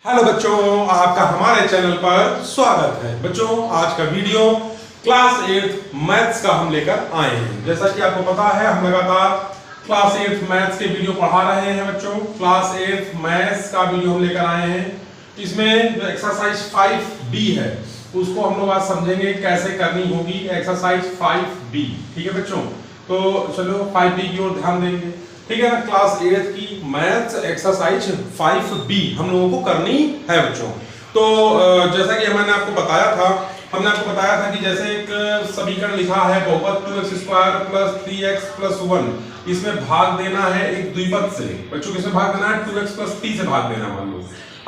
Hello बच्चों, आपका हमारे चैनल पर स्वागत है। बच्चों, आज का वीडियो क्लास 8 मैथ्स का हम लेकर आए हैं। जैसा कि आपको पता है, हम लगातार क्लास 8 मैथ्स के वीडियो पढ़ा रहे हैं। बच्चों, क्लास 8 मैथ्स का वीडियो हम लेकर आए हैं। इसमें जो एक्सरसाइज 5B है उसको हम लोग आज समझेंगे कैसे करनी होगी। एक्सरसाइज 5B, ठीक है बच्चों। तो चलो 5B की ओर ध्यान देंगे, ठीक है ना। क्लास 8 की मैथ्स एक्सरसाइज 5B हम लोगों को करनी है बच्चों। तो जैसा कि हमने आपको बताया था कि जैसे एक समीकरण लिखा है बहुपद 2x² + 3x + 1, इसमें भाग देना है एक द्विपद से। बच्चों किसमें भाग देना है? 2x + 3 से भाग देना। मान लो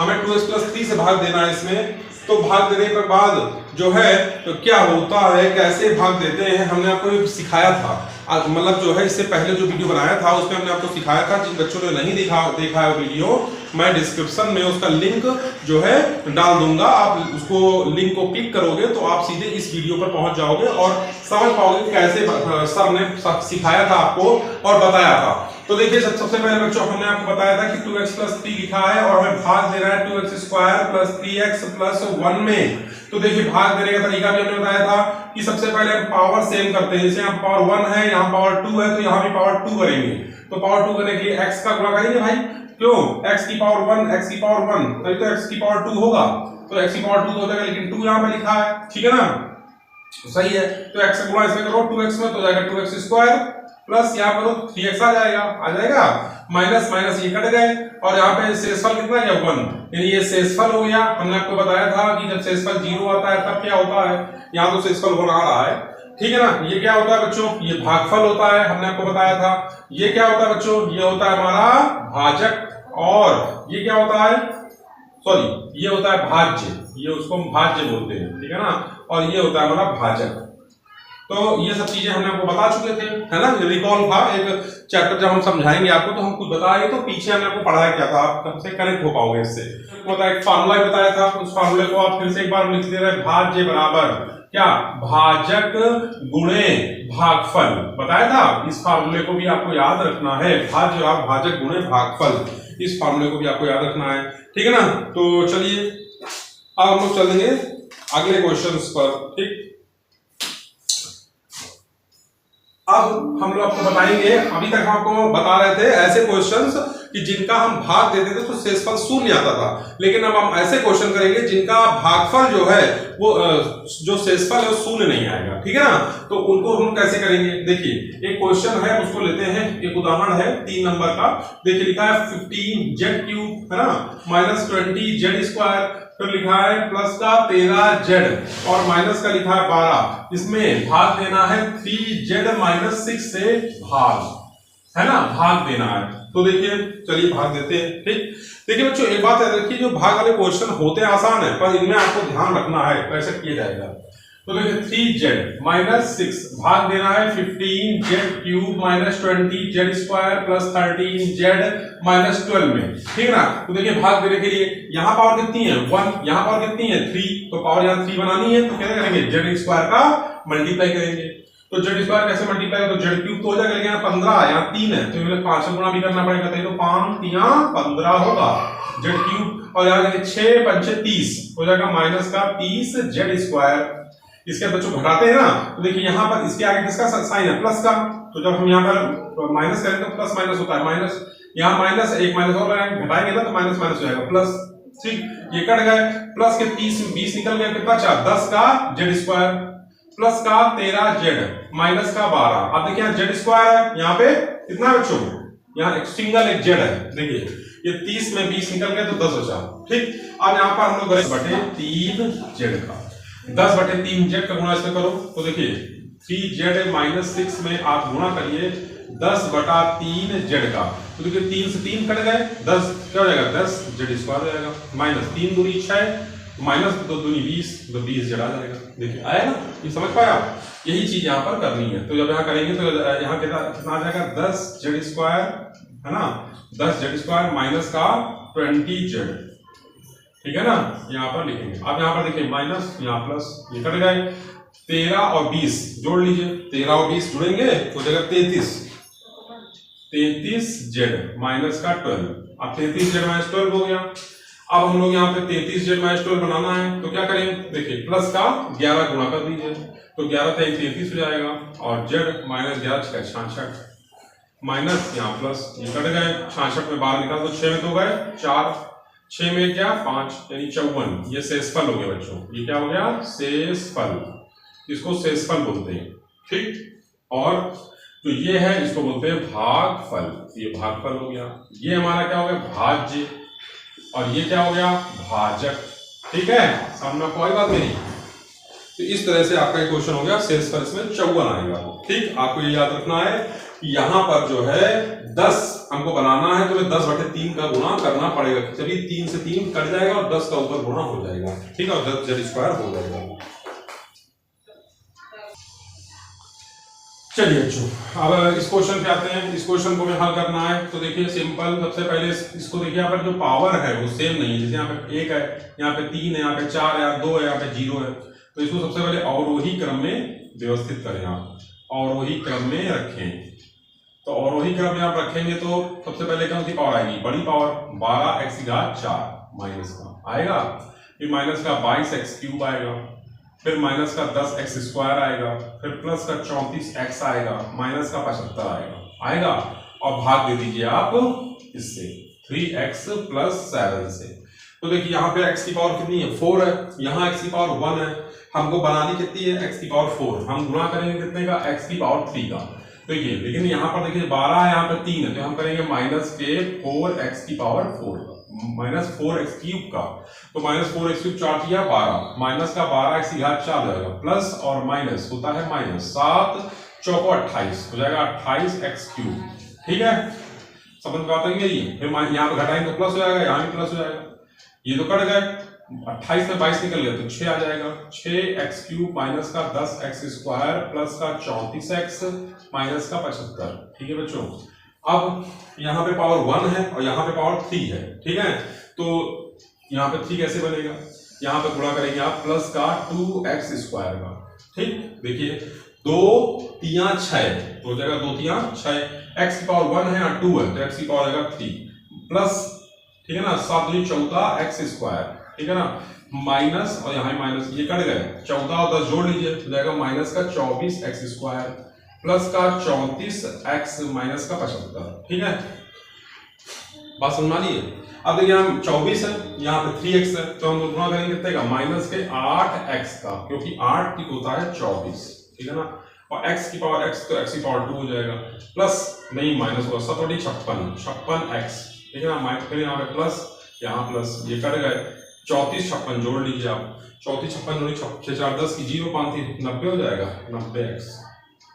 हमें 2x + 3 से भाग देना है इसमें। तो भाग देने के बाद जो है तो क्या होता है, कैसे भाग देते हैं, हमने आपको सिखाया था। मतलब जो है इससे पहले जो वीडियो बनाया था उसमें हमने आपको सिखाया था। जिन बच्चों ने नहीं देखा है वीडियो, मैं डिस्क्रिप्शन में उसका लिंक जो है डाल दूंगा। आप उसको लिंक को क्लिक करोगे तो आप सीधे इस वीडियो पर पहुंच जाओगे और समझ पाओगे कैसे सर ने सिखाया था आपको और बताया था। तो देखिए, सबसे पहले बच्चों हमने आपको बताया था कि 2x + 3 लिखा है और हमें भाग देना है 2x² + 3x + 1 में। तो देखिए, भाग देने का तरीका भी हमने बताया था कि सबसे पहले हम पावर सेम करते हैं। जैसे यहाँ पावर 1 है, यहाँ पावर 2 है, तो यहाँ भी पावर 2 करेंगे। तो पावर 2 करने के लिए x का गुणा करेंगे भाई। क्यों? x की पावर 1, x की पावर 1, तभी तो x की पावर 2 होगा। तो x की पावर 2 हो जाएगा, लेकिन 2 यहाँ पे लिखा है, ठीक है ना। सही है। तो x का गुणा इसमें करो 2x में, तो जाएगा 2x² प्लस यहाँ करो 3x आ जाएगा माइनस माइनस ये कट गए और यहाँ पे शेषफल कितना है? 1, यानी ये शेषफल हो गया। हमने आपको बताया था कि जब शेषफल 0 आता है तब क्या होता है। यहाँ तो शेषफल होना आ रहा है, ठीक है ना। ये क्या होता है बच्चों? ये भागफल होता है, हमने आपको बताया था। ये क्या होता है बच्चों? ये होता है हमारा भाजक। और ये क्या होता है? सॉरी, ये होता है भाज्य। ये उसको हम भाज्य बोलते हैं, ठीक है ना। और ये होता है हमारा भाजक। तो ये सब चीजें हमने आपको बता चुके थे, है ना। रिकॉल था एक चैप्टर, जब हम समझाएंगे आपको तो हम कुछ बताएंगे तो पीछे हमने आपको पढ़ाया क्या था, आप हमसे कनेक्ट हो पाओगे इससे। मतलब एक फार्मूला बताया था, उस फार्मूले को आप फिर से एक बार लिख दे रहे हैं। भाज्य बराबर क्या? भाजक गुणे भागफल। बताया था। इस फार्मूले को भी आपको याद रखना है। भाज्य और भाजक गुणे भागफल, इस फार्मूले को भी आपको याद रखना है, ठीक है ना। तो चलिए अब हम लोग चलेंगे अगले क्वेश्चंस पर, ठीक। अब हम लोग आपको बताएंगे, अभी तक हम आपको बता रहे थे ऐसे क्वेश्चंस कि जिनका हम भाग देते थे तो शेषफल शून्य आता था। लेकिन अब हम ऐसे क्वेश्चन करेंगे जिनका भागफल जो है वो जो शेषफल है वो शून्य नहीं आएगा, ठीक है ना। तो उनको हम कैसे करेंगे? देखिए, एक क्वेश्चन है, उसको लेते हैं। एक उदाहरण है 3 नंबर का। देखिए, लिखा है 15z³ है ना -20z²। फिर लिखा है प्लस का 13z और माइनस का लिखा है 12। इसमें भाग देना है 3z - 6 से भाग, है ना, भाग देना है। तो देखिए, चलिए भाग देते हैं, ठीक। देखिए बच्चों, एक बात याद रखिए, जो भाग वाले क्वेश्चन होते हैं आसान है, पर इनमें आपको ध्यान रखना है कैसे किया जाएगा। तो देखिए 3z - 6 भाग देना है 15z³ -20z² + 13z - 12 में, ठीक है ना। तो देखिए, भाग देने के लिए यहाँ पावर कितनी है? 1, यहाँ पावर कितनी है? 3। तो पावर यहाँ 3 बनानी है, तो क्या करेंगे? z² का मल्टीप्लाई करेंगे। तो z² कैसे मल्टीप्लाई? तो z³ तो हो जाएगा, लेकिन यहाँ 15, यहाँ 3 है, तो इन्हें 5 से गुणा भी करना पड़ेगा। तो 5 × 3 = 15 होगा z³। और यहाँ देखिए 6 × 5 = 30 हो जाएगा, माइनस का 30z²। इसके बच्चों घटाते हैं ना, तो देखिए यहाँ पर इसके आगे किसका साइन है? प्लस का। तो जब हम यहाँ पर माइनस करेंगे तो प्लस माइनस होता है, माइनस। यहाँ माइनस, एक माइनस और लगाएंगे, घटाएंगे ना तो माइनस माइनस हो जाएगा प्लस, ठीक। ये कट गए, प्लस के 30 20 निकल गया, कितना बचा? 10 का z² प्लस का 13z माइनस का 12। अब देखिए z² है, यहाँ पे कितना है बच्चों? यहाँ एक सिंगल एक z है। देखिए ये 30 में 20 निकल गया तो 10 बचा, ठीक। अब यहाँ पर हम लोग करें बटे 3z का 10/3z का गुणा इसमें करो। तो देखिए 3z - 6 में आप गुणा करिए 10/3z का। तो देखिए 3 से 3 कट गए, 10 क्या हो जाएगा? 10z² हो जाएगा। माइनस 3 दूनी 6 माइनस 2 दूनी 20, तो 20z आ जाएगा। देखिए आया ना, ये समझ पाया? यही चीज यहाँ पर करनी है। तो जब यहाँ करेंगे तो यहाँ कितना आ जाएगा? 10z² है ना, 10z² माइनस का 20z, ठीक है ना। यहाँ पर लिखेंगे। अब यहाँ पर देखिए माइनस, यहाँ प्लस, ये कट गए। 13 और 20 जोड़ लीजिए, 13 और 20 जुड़ेंगे हो जाएगा 33z माइनस का 12। अब 33z - 12 हो गया। अब हम लोग यहाँ पे 33z माइलस्टोन बनाना है, तो क्या करेंगे, देखिए प्लस का 11 गुणा कर दीजिए, तो 11 3 33 हो जाएगा, और z माइनस 11 6 66 माइनस यहाँ प्लस, ये कट गए, 66 में 12 निकाल दो, 6 में तो गए 4, 6 में क्या 5 यानी 54, ये शेषफल हो गया बच्चों, ये क्या हो गया शेषफल, इसको शेषफल बोलते हैं, ठीक। और तो ये है, इसको बोलते हैं भागफल, ये भागफल हो गया, ये हमारा क्या हो गया भाज्य, और ये क्या हो गया भाजक, ठीक है, सामने कोई बात नहीं। तो इस तरह से आपका क्वेश्चन हो गया शेषफल, इसमें 54 आएगा, ठीक। आपको ये याद रखना है कि यहाँ पर जो है 10 हमको बनाना है, तो 10/3 का गुणा करना पड़ेगा, चलिए 3 से 3 कट जाएगा और 10 का ऊपर गुणा हो जाएगा, ठीक है, और 10z स्क्वायर हो जाएगा। चलिए बच्चों, अब इस क्वेश्चन पे आते हैं, इस क्वेश्चन को हमें हल करना है, तो देखिए सिंपल, सबसे पहले इसको देखिए, यहाँ पर जो पावर है वो सेम नहीं है, जैसे यहाँ पे 1 है, यहाँ पे 3 है, यहाँ पे 4 है, यहाँ 2 है, यहाँ पे 0 है, तो इसको सबसे पहले अवरोही क्रम में व्यवस्थित करें, आप अवरोही क्रम में रखें, तो अवरोही क्रम में आप रखेंगे तो सबसे पहले कौन सी पावर आएगी, बड़ी पावर 12x⁴ माइनस का आएगा, फिर माइनस का 22x³ आएगा, फिर माइनस का 10x² आएगा, फिर प्लस का 34x आएगा, माइनस का 75 आएगा, और भाग दे दीजिए आप इससे 3x + 7 से। तो देखिए यहाँ पे x की पावर कितनी है 4 है, यहाँ x की पावर 1 है, हमको बनानी कितनी है x की पावर 4, हम गुणा करेंगे कितने का x की पावर 3 का, देखिए लेकिन यहाँ पर देखिए 12 है, यहाँ पे 3 है, तो हम करेंगे माइनस के 4x की पावर 4 -4x³ का, तो -4x³ 4 किया 12, माइनस का 12x⁴ जाएगा, प्लस और माइनस होता है माइनस, 7 चौको 28 हो जाएगा 28x³, ठीक है, समझ में आता है मेरी। फिर यहाँ पे घटाएंगे तो प्लस हो जाएगा, यहाँ भी प्लस हो जाएगा, ये तो कट गए, 28 में 22 निकल गया तो 6 आ जाएगा, 6x³ माइनस का 10x² प्लस का 34x माइनस का 75, ठीक है बच्चों। अब यहाँ पे पावर 1 है और यहाँ पे पावर 3 है, ठीक है, तो यहाँ पे 3 कैसे बनेगा, यहाँ पे गुणा करेंगे आप प्लस का 2x² का, ठीक, देखिए 2 3 6 तो हो जाएगा 2 3 6, x की पावर 1 है और 2 है, तो x की पावर आएगा 3 प्लस, ठीक है ना, 7 दूनी 14x², ठीक है ना, माइनस और यहाँ माइनस, ये कट गए, 14 और 10 जोड़ लीजिए तो जाएगा माइनस का 24x² प्लस का 34x माइनस का 75, ठीक है, बात समझ लिए। अब देखिए हम 24 है, यहाँ पे 3x है, तो हम गुणा करेंगे कितने का माइनस के 8x का, क्योंकि 8 की होता है 24, ठीक है ना, और x की पावर x तो x की पावर 2 हो जाएगा, प्लस नहीं माइनस होगा 7 56x, ठीक है ना, फिर यहाँ पे प्लस यहाँ प्लस, ये कट गए, 34 56 जोड़ लीजिए आप, 34 56 जोड़ी 6 4 10 की 0 5 90 हो जाएगा, 90x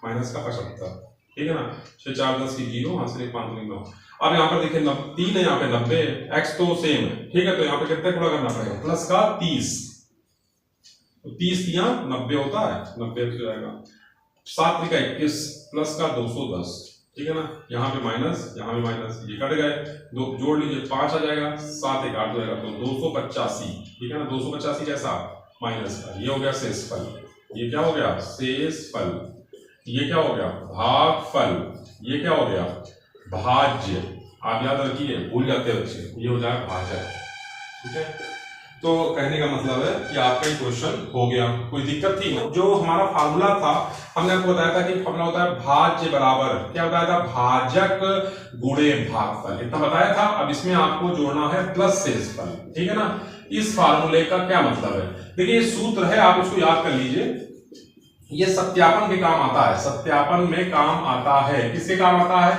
माइनस का 75, ठीक है ना, 6 4 10 की 0 वहां से 5 9। अब यहाँ पर देखिए 3 है, यहाँ पे 90 है, x तो सेम है, ठीक है, तो यहाँ पे कितने गुणा करना पड़ेगा प्लस का 30, तो 30 यहाँ 90 होता है, 90 हो जाएगा, 7 3 21 प्लस का 210, ठीक है ना, यहाँ पे माइनस यहाँ पे माइनस, ये कट गए, दो जोड़ लीजिए 5 आ जाएगा, 7 1 8 हो जाएगा, तो 285, ठीक है ना, 285 कैसा माइनस का, ये हो गया शेषफल, ये क्या हो गया शेषफल, ये क्या हो गया भागफल, ये क्या हो गया भाज्य, आप याद रखिए भूल जाते हैं बच्चे, ये हो जाएगा भाजक, ठीक है। तो कहने का मतलब है कि आपका क्वेश्चन हो गया, कोई दिक्कत थी ना। जो हमारा फार्मूला था, हमने आपको बताया था कि फार्मूला होता है भाज्य बराबर क्या बताया था, भाजक गुणे भागफल, इतना बताया था। अब इसमें आपको जोड़ना है प्लस शेषफल, ठीक है ना। इस फार्मूले का क्या मतलब है, देखिए ये सूत्र है, आप इसको याद कर लीजिए, ये सत्यापन के काम आता है, सत्यापन में काम आता है, किसके काम आता है,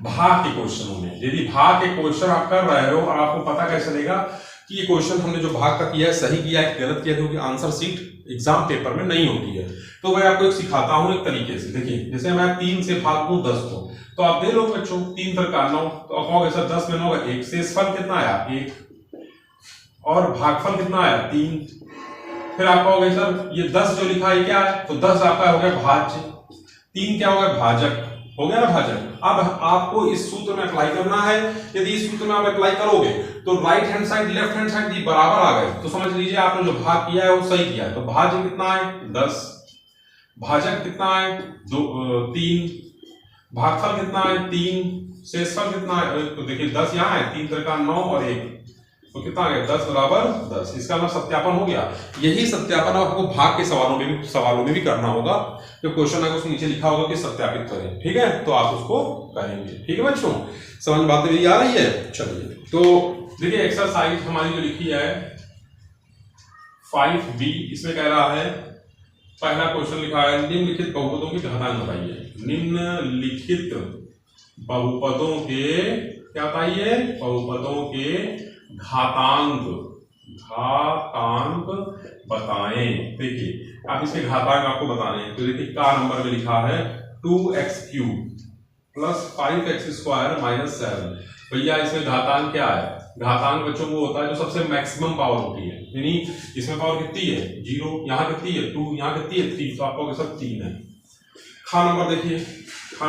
भाग के क्वेश्चनों में। यदि भाग के क्वेश्चन आप कर रहे हो और आपको पता कैसे चलेगा कि ये क्वेश्चन हमने जो भाग का किया है सही किया है गलत किया है, क्योंकि आंसर शीट एग्जाम पेपर में नहीं होती है। तो मैं आपको एक सिखाता हूं एक तरीके से, देखिए जैसे मैं 3 से भाग दूं 10 को, तो आप दे लो बच्चों 3 3 9, तो आप कहोगे सर 10 में 9 का 1, शेषफल कितना आया 1, और भागफल कितना आया 3, फिर आप कहोगे सर ये 10 जो लिखा है क्या है, तो 10 आपका हो गया भाज्य, 3 क्या हो गया भाजक, हो गया ना भाजक। अब आपको इस सूत्र में अप्लाई करना है, यदि इस सूत्र में आप अप्लाई करोगे तो right hand side left hand side बराबर आ गए, तो समझ लीजिए आपने जो भाग किया है वो सही किया है। तो भाज्य कितना है 10, भाजक कितना है 3, भागफल कितना है 3, शेषफल कितना है, तो देखिए 10 यहाँ है, 3 3 9 और 1, तो कितना आ गया 10 बराबर 10। इसका मतलब सत्यापन हो गया। यही सत्यापन आपको भाग के सवालों में भी करना होगा। जो क्वेश्चन है उसके नीचे लिखा होगा कि सत्यापित करें, ठीक है, तो आप उसको करेंगे। ठीक है बच्चों, समझ बातें मेरी आ रही है। चलिए तो देखिए एक्सरसाइज हमारी जो लिखी है 5B, इसमें कह रहा है पहला क्वेश्चन लिखा है निम्नलिखित बहुपदों की घातांक बताइए। निम्नलिखित बहुपदों के क्या बताइए, बहुपदों के घातांक बताएं। देखिए आप इसके घातांक आपको बताने हैं, तो देखिए का नंबर में लिखा है 2x³ प्लस 5x² माइनस 7। भैया इसमें घातांक क्या है, घातांक बच्चों को होता है जो सबसे मैक्सिमम पावर होती है, यानी इसमें पावर कितनी है 0, यहाँ कितनी है 2, यहाँ कितनी है 3, तो आपको सब 3 है। खा नंबर देखिए, खा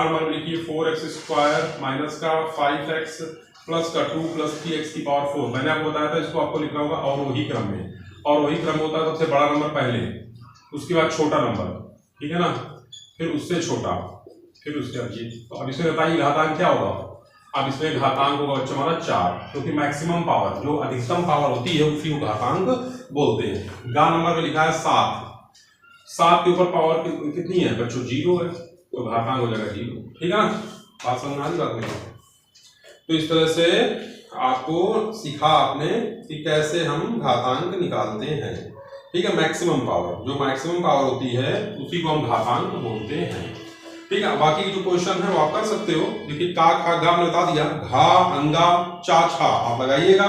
नंबर में लिखिए 4x² माइनस का 5x प्लस का 2 प्लस 3x की पावर 4। मैंने आपको बताया था इसको आपको लिखना होगा और वही क्रम में, और वही क्रम होता है सबसे बड़ा नंबर पहले, उसके बाद छोटा नंबर, ठीक है ना, फिर उससे छोटा, फिर उसके बाद ये। तो अब इसमें बताइए घातांक क्या होगा। अब इसमें घातांक होगा बच्चों हमारा 4, क्योंकि मैक्सिमम पावर जो अधिकतम पावर होती है उसी को घातांक बोलते हैं। गा नंबर में लिखा है 7 के ऊपर पावर कितनी है बच्चों 0 है, तो घातांक हो जाएगा 0। ठीक है ना, बात समझ आ रही बात नहीं। तो इस तरह से आपको सिखा आपने कि कैसे हम घातांक निकालते हैं। ठीक है, मैक्सिमम पावर, जो मैक्सिमम पावर होती है उसी को हम घातांक बोलते हैं। ठीक है, बाकी जो क्वेश्चन है वो आप कर सकते हो। देखिए का खा गा मैंने बता दिया, घा अंगा चा छा आप लगाइएगा।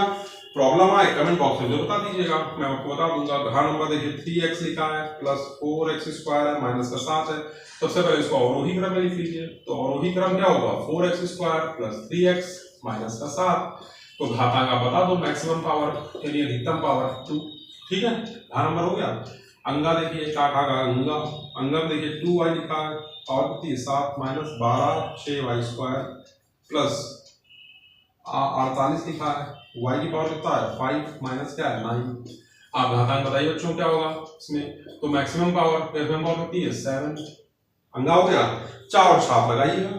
प्रॉब्लम आए कमेंट बॉक्स में जो बता दीजिएगा, मैं आपको बता दूंगा। घा नंबर देखिए 3x लिखा है प्लस 4x² है माइनस का 7 है। सबसे पहले इसको अवरोही क्रम में लिख लीजिए, तो अवरोही क्रम क्या होगा 4x² प्लस 3x माइनस का 7। तो घातांक आप बता दो, मैक्सिमम पावर यानी अधिकतम पावर 2। ठीक है, घा नंबर हो गया। अंगा देखिए का खा गा अंगा, अंगा में देखिए 2y लिखा है, पावर कितनी 7 माइनस 12 6y² प्लस 48 लिखा है, y की पावर कितना है 5 माइनस क्या है 9। आप घातांक बताइए बच्चों क्या होगा इसमें, तो मैक्सिमम पावर कितनी है 7। अंगा हो गया, 4 और छाप लगाइएगा,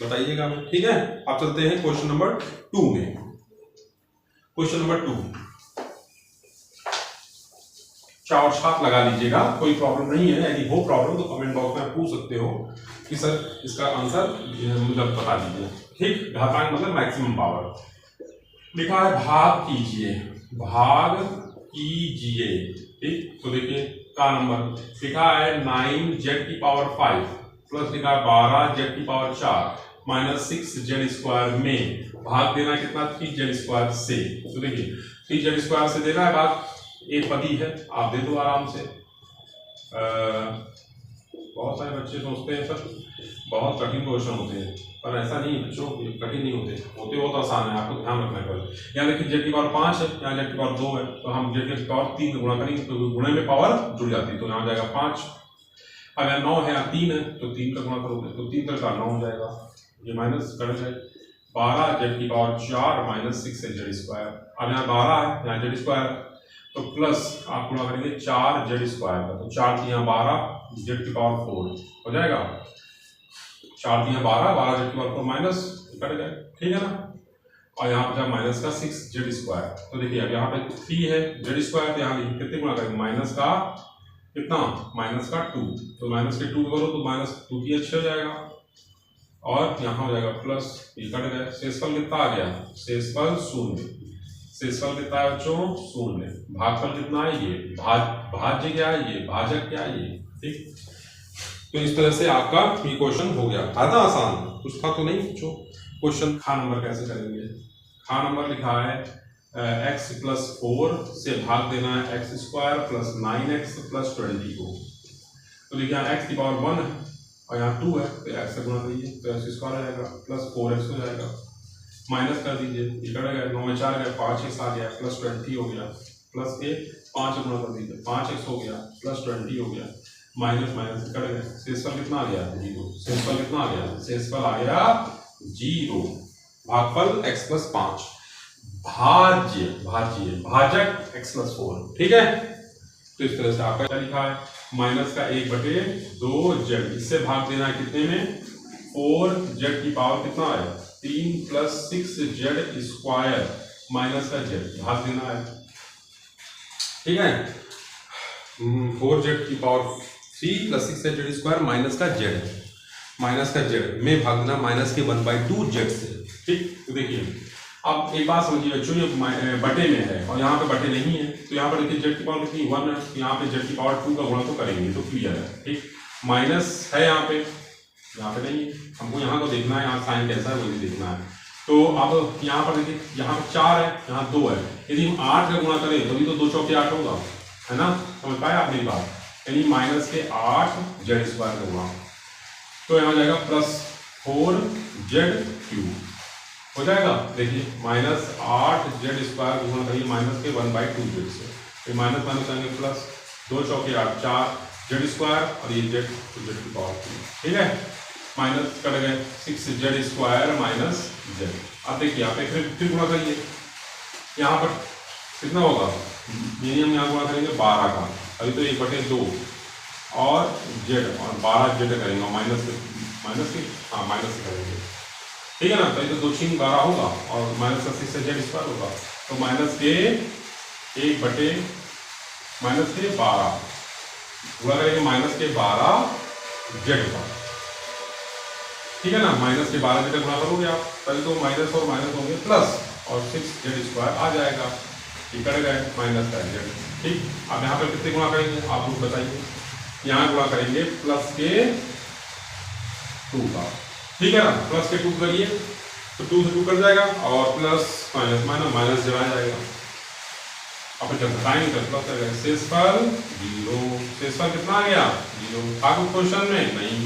बताइएगा। ठीक है, अब चलते हैं क्वेश्चन नंबर 2 में। क्वेश्चन नंबर 2 चार छाप लगा लीजिएगा, कोई प्रॉब्लम नहीं है। यदि हो प्रॉब्लम तो कमेंट बॉक्स में पूछ सकते हो कि सर इसका आंसर मतलब बता दीजिए। ठीक, घातांक मतलब मैक्सिमम पावर। लिखा है भाग कीजिए, भाग कीजिए। ठीक, तो देखिए का नंबर लिखा है 9z⁵ प्लस लिखा है 12z⁴ माइनस 6z² में भाग देना कितना 3z² से। तो देखिए 3z² से देना है भाग, एक पदी है आप दे दो आराम से। बहुत सारे बच्चे सोचते हैं सर बहुत कठिन क्वेश्चन होते हैं, पर ऐसा नहीं है बच्चों, कठिन नहीं होते, बहुत आसान है, आपको ध्यान रखना है। यहाँ देखिए z⁵ 5 है, यहाँ z⁵ 2 है, तो हम z⁵ 3 गुणा करेंगे तो गुणे में पावर जुड़ जाती है, तो यहाँ जाएगा 5। अब यहाँ 9 है, यहाँ 3 है, तो 3 का गुणा करोगे तो 3 का 9 हो जाएगा, ये माइनस कट जाए 12z⁴ माइनस 6z²। अब यहाँ 12 है, यहाँ z², तो प्लस आप गुणा करेंगे 4z² का, तो 4 यहाँ 12 z⁴ हो जाएगा, 4 यहाँ 12 z⁴ माइनस कट गए। ठीक है ना, और यहाँ पे माइनस का 6z²। तो देखिए अब यहाँ पे 3 है z², तो यहाँ कितने गुणा करेंगे माइनस का कितना माइनस का 2, तो माइनस के 2 करो तो माइनस 2 की अच्छे हो जाएगा, और यहाँ हो जाएगा प्लस ये कट गए। शेषफल कितना आ गया, शेषफल 0। शेषफल कितना है बच्चों 0। भागफल कितना है ये, भाज्य क्या है ये, भाजक क्या है ये। ठीक, तो इस तरह से आपका ये क्वेश्चन हो गया। था ना आसान, कुछ था तो नहीं बच्चों। क्वेश्चन खा नंबर कैसे करेंगे। खा नंबर लिखा है x प्लस 4 से भाग देना है x² प्लस 9x प्लस 20 को। तो देखिए यहाँ x की पावर 1 है और यहाँ 2 है, तो x से गुणा करिए तो x² आ जाएगा प्लस 4x हो जाएगा, माइनस कर दीजिए, ये कट गया, 9 में 4 गया, 5x आ गया प्लस 20 हो गया, प्लस के 5 गुणा कर दीजिए 5x हो गया प्लस 20 हो गया, माइनस माइनस कट गया। शेषफल कितना आ गया 0। शेषफल कितना आ गया, शेषफल आ गया 0। भागफल x प्लस 5, भाज्य भाजक x प्लस 4। ठीक है, तो इस तरह से आपका क्या लिखा है माइनस का 1/2z, इससे भाग देना है कितने में 4z की पावर कितना है 3 प्लस 6z² माइनस का जेड भाग देना है, ठीक है। 4z की power 3 plus 6z square minus का जेड में भाग देना माइनस के 1/2 जेड से, ठीक। तो देखिए अब एक बात समझिए बच्चों, ये बटे में है और यहाँ पे बटे नहीं है, तो यहाँ पर देखिए जेड की पावर कितनी 1 है, तो यहाँ पे जेड की पावर 2 का गुणा तो करेंगे तो क्लियर है, ठीक। माइनस है यहाँ पे नहीं है, हमको यहाँ को देखना है, यहाँ साइन कैसा है वो भी देखना है। तो अब यहाँ पर देखिए यहाँ पर 4 है, यहाँ 2 है, यदि हम 8 का गुणा करें तभी तो 2 चौके 8 होगा, है ना। समझ पाए आप मेरी बात, यानी माइनस के 8 जेड स्क्वायर का गुणा, तो यहाँ जाएगा प्लस 4z क्यूब हो जाएगा। देखिए माइनस 8 जेड स्क्वायर गुणा करिए माइनस के 1/2 जेड से, ये माइनस माइनस आएंगे प्लस, 2 चौके 8 4 जेड स्क्वायर और ये जेड की पावर 3, ठीक है। माइनस कट गए 6z स्क्वायर माइनस जेड। अब देखिए यहाँ पे फिर गुणा करिए, यहाँ पर कितना होगा, यानी हम यहाँ गुणा करेंगे 12 का, अभी तो 1/2 और जेड और 12 जेड करेंगे माइनस के हाँ माइनस से करेंगे, ठीक है ना। तो ये तो 2 3 12 होगा और माइनस का 6z स्क्वायर होगा, तो माइनस के 1/12 गुणा करेंगे माइनस के 12 जेड का, ठीक है ना। माइनस के 12 जेड गुणा करोगे आप तभी तो माइनस और माइनस होंगे प्लस और 6z स्क्वायर आ जाएगा, ये कट गए माइनस का जेड, ठीक। अब यहाँ पर कितने गुणा करेंगे आप लोग बताइए, यहाँ गुणा करेंगे प्लस के 2 का, ठीक है ना। प्लस के 2 करिए तो 2 से 2 कट जाएगा और प्लस माइनस जब आ जाएगा, अब जब घटाएंगे तो प्लस आ जाएगा, शेषफल 0, शेषफल कितना आ गया 0। आपको क्वेश्चन में नहीं,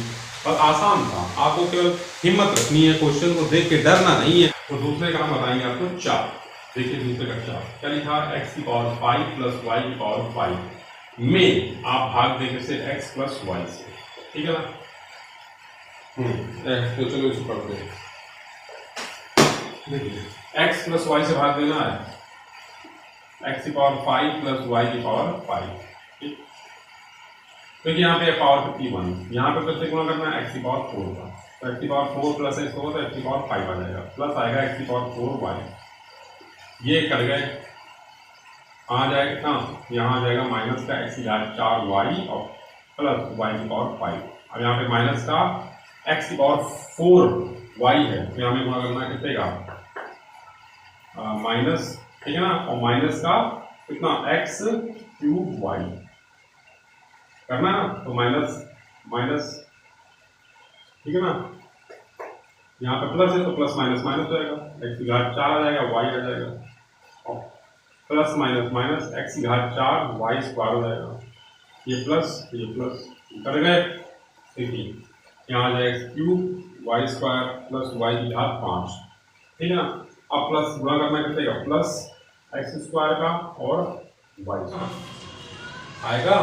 पर आसान था, आपको केवल हिम्मत रखनी है, क्वेश्चन को देख के डरना नहीं है। तो दूसरे का हम बताएंगे आपको 4, देखिए दूसरे का 4 क्या लिखा, x की पावर 5 प्लस y की पावर 5 में आप भाग देंगे से x प्लस y से, ठीक है ना। तो चलो इसे पढ़ते हैं, देखिए x प्लस y से भाग देना है, x की पावर 5 प्लस y की पावर 5, ठीक। क्योंकि यहाँ पे पावर 51, यहाँ पे कितने गुणा करना है x की पावर 4 का, तो x की पावर 4 प्लस x होगा तो x की पावर 5 आ जाएगा, प्लस आएगा x की पावर 4y, ये कट गए आ जाएगा कितना, यहाँ आ जाएगा माइनस का x की घात 4y और प्लस y की पावर 5। अब यहाँ पे माइनस का x की पावर 4y है, तो यहाँ पे गुणा करना है कितने का माइनस, ठीक है ना, और माइनस का कितना x क्यूब y करना है, तो माइनस ठीक है ना, यहाँ पे प्लस है तो प्लस माइनस माइनस हो जाएगा, x की घात 4 आ जाएगा, y आ जाएगा और प्लस माइनस x की घात 4 y स्क्वायर हो जाएगा, ये प्लस कर गए, देखिए यहाँ आ जाएगा cube y square plus y की घात 5, ठीक है ना। अब प्लस गुणा करना कितने का, प्लस x स्क्वायर का और y आएगा,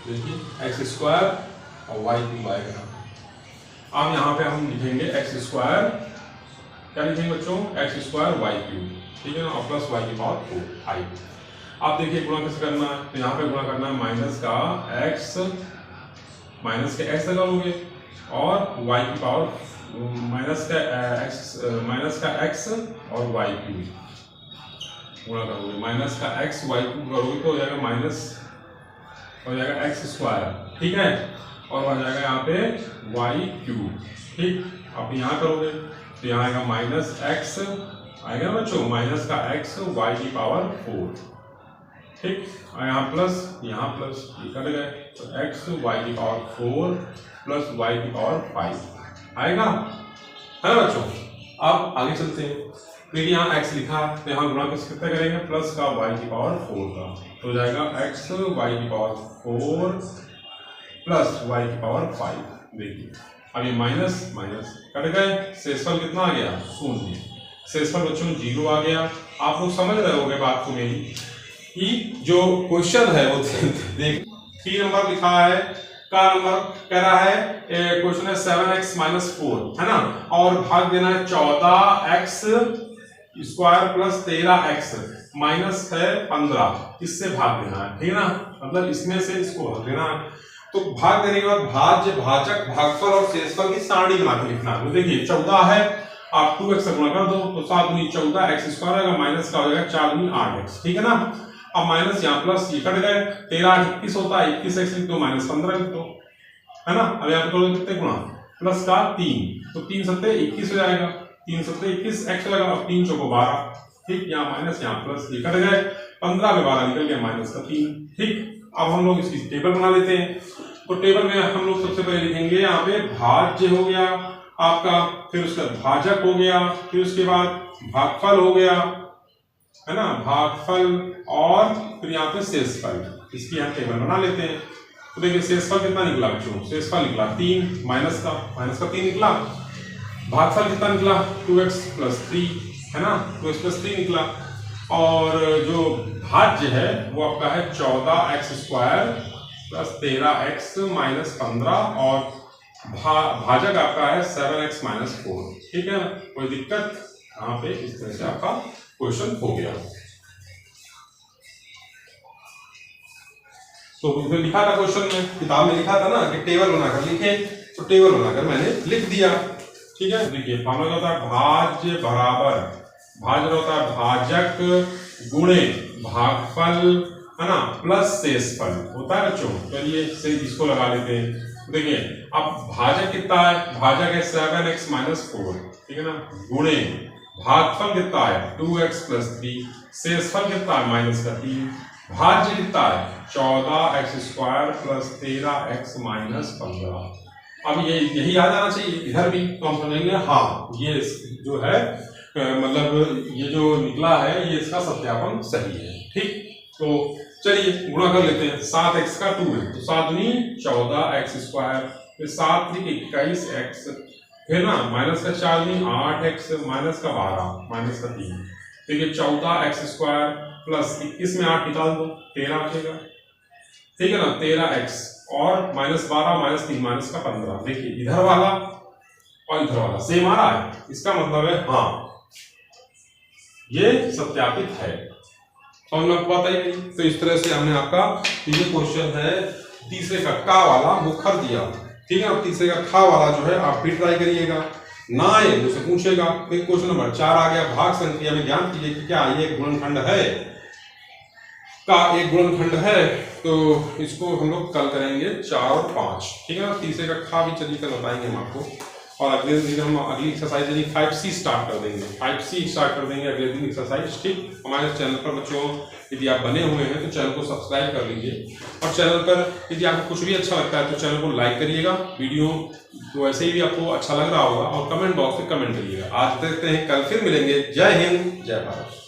देखिए x स्क्वायर और y क्यूब आएगा। अब यहाँ पे हम लिखेंगे x स्क्वायर, क्या लिखेंगे बच्चों, x स्क्वायर y क्यूब, ठीक है ना, और प्लस y की पावर 4। अब देखिए गुणा कैसे करना है, तो यहाँ पे गुणा करना है माइनस के x लगाओगे और y की पावर माइनस का x और y क्यूब गुणा करोगे, माइनस का x y क्यूब करोगे तो हो जाएगा माइनस हो जाएगा x स्क्वायर, ठीक है, और हो जाएगा यहाँ पे y क्यूब, ठीक। अब यहाँ करोगे तो यहाँ आएगा माइनस x आएगा ना बच्चों, माइनस का x y की पावर 4, ठीक, और यहाँ प्लस ये कट गए, तो x y की पावर 4 प्लस y की पावर 5 आएगा, है ना बच्चों। अब आगे चलते हैं, देखिए यहाँ x लिखा तो यहाँ गुणा कितने करेंगे, प्लस का y की पावर 4 का, तो हो जाएगा x y की पावर 4 प्लस y की पावर 5। देखिए अब ये माइनस कट गए, शेषफल कितना आ गया 0, शेषफल बच्चों 0 आ गया। आप लोग समझ रहे होंगे बात को मेरी, कि जो क्वेश्चन है वो देख 3 नंबर लिखा है, का नंबर कह रहा है, क्वेश्चन है 7x माइनस 4, है ना, और भाग देना है 14x square plus 13x minus है 15, इससे भाग देना है, ठीक है ना, मतलब इसमें से इसको भाग देना है। तो भाग देने के बाद भाज्य, भाजक, भागफल और शेषफल की सारणी बना के लिखना है। तो देखिए 14 है आप 2x से गुणा कर दो तो 7 दूनी 14 x स्क्वायर आएगा, माइनस का हो जाएगा 4 दूनी 8x, ठीक है ना। अब माइनस यहाँ प्लस ये कट गए, 13 8 21 होता है, 21x लिख दो माइनस 15 लिख दो, है ना। अब यहाँ पे करोगे कितने गुणा, प्लस का 3, तो 3 सत्ते 21 हो जाएगा, 3 सत्ते 21 x लगा, अब 3 चौको 12, ठीक, यहाँ माइनस यहाँ प्लस ये कट गए, 15 में 12 निकल गया माइनस का 3, ठीक। अब हम लोग इसकी टेबल बना लेते हैं। तो टेबल में हम लोग सबसे पहले लिखेंगे यहाँ पे भाज्य हो गया आपका, फिर उसका भाजक हो गया, फिर उसके बाद भागफल हो गया, है ना, भागफल, और फिर यहाँ पे शेषफल। इसकी हम टेबल बना लेते हैं। तो देखिए शेषफल कितना निकला बच्चों, शेषफल निकला 3 माइनस का 3 निकला। भागफल कितना निकला 2x + 3, है ना, 2x + 3 निकला। और जो भाज्य है वो आपका है 14x² + 13x - 15, और भाजक आपका है 7x - 4, ठीक है। कोई दिक्कत, यहाँ पे इस तरह से आपका क्वेश्चन हो गया। तो इसमें लिखा था क्वेश्चन में, किताब में लिखा था ना कि टेबल बनाकर लिखे, तो टेबल बनाकर मैंने लिख दिया, ठीक है। देखिए फॉर्मूला होता है भाज्य बराबर, भाज्य होता है भाजक गुणे भागफल, है ना, प्लस शेषफल होता है बच्चों। चलिए से इसको लगा लेते हैं। देखिए अब भाजक कितना है, भाजक है 7x - 4, ठीक है ना, गुणे भागफल कितना है 2x + 3, शेषफल कितना है -3, भाज्य कितना है 14x² + 13x - 15। अब ये यही आ जाना चाहिए इधर भी, तो हम समझेंगे हाँ ये जो है मतलब ये जो निकला है ये इसका सत्यापन सही है, ठीक। तो चलिए गुणा कर लेते हैं। 7x का 2 है तो 7 दूनी 14x², फिर 7 3 21x, फिर ना माइनस का 4 दूनी 8x, माइनस का 12, - 3, देखिए 14x² + 21 में 8 निकाल दो 13 बचेगा, ठीक है ना, 13x और -12 - 3 माइनस का 15। देखिए इधर वाला और इधर वाला सेम आ रहा है, इसका मतलब है हाँ ये सत्यापित है। समझ में आपको आता ही नहीं। तो इस तरह से हमने आपका ये क्वेश्चन है तीसरे का का वाला वो कर दिया, ठीक है। अब तीसरे का खा वाला जो है आप भी ट्राई करिएगा, ना आए मुझसे पूछेगा। फिर क्वेश्चन नंबर 4 आ गया, भाग संख्या में ज्ञान कीजिए कि क्या ये गुणनखंड है, का एक गुणनखंड है। तो इसको हम लोग कल करेंगे 4 और 5, ठीक है ना। तीसरे का खा भी चलिए कल बताएंगे हम आपको, और अगले दिन हम अगली एक्सरसाइज यानी 5C स्टार्ट कर देंगे, 5C स्टार्ट कर देंगे अगले दिन एक्सरसाइज, ठीक। हमारे चैनल पर बच्चों यदि आप बने हुए हैं तो चैनल को सब्सक्राइब कर लीजिए, और चैनल पर यदि आपको कुछ भी अच्छा लगता है तो चैनल को लाइक करिएगा, वीडियो तो वैसे ही भी आपको अच्छा लग रहा होगा, और कमेंट बॉक्स में कमेंट करिएगा। आज देखते हैं, कल फिर मिलेंगे। जय हिंद, जय भारत।